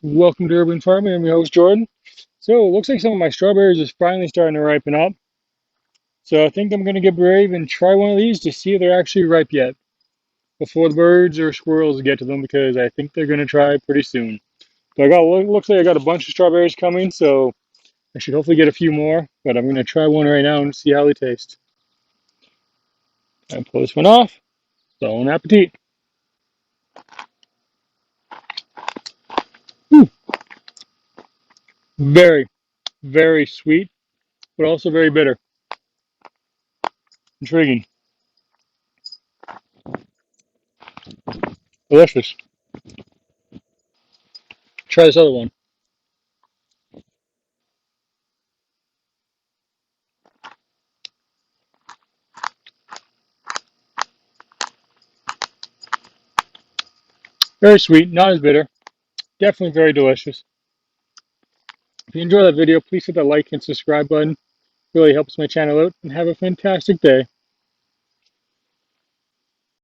Welcome to Urban Farming. I'm your host Jordan. So it looks like some of my strawberries is finally starting to ripen up. So I think I'm gonna get brave and try one of these to see if they're actually ripe yet before the birds or squirrels get to them because I think they're gonna try pretty soon. So looks like I got a bunch of strawberries coming, so I should hopefully get a few more. But I'm gonna try one right now and see how they taste. I pull this one off. Bon appetit. Ooh, very, very sweet, but also very bitter. Intriguing. Delicious. Try this other one. Very sweet, not as bitter. Definitely very delicious. If you enjoyed that video, please hit that like and subscribe button. It really helps my channel out, and have a fantastic day.